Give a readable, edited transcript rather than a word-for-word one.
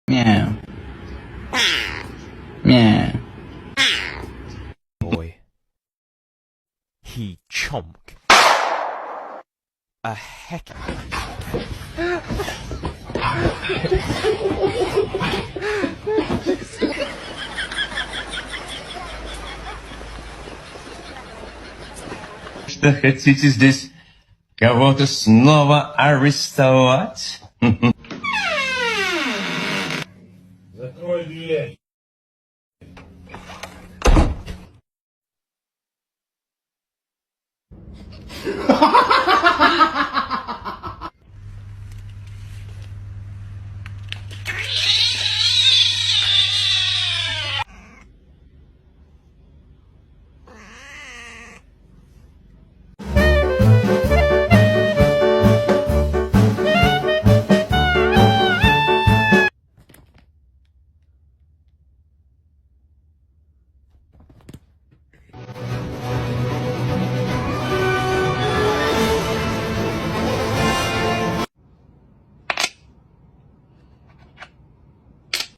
Meow. Meow. Boy. He chomp. A heck. Что хотите здесь кого-то снова арестовать? Закрой дверь.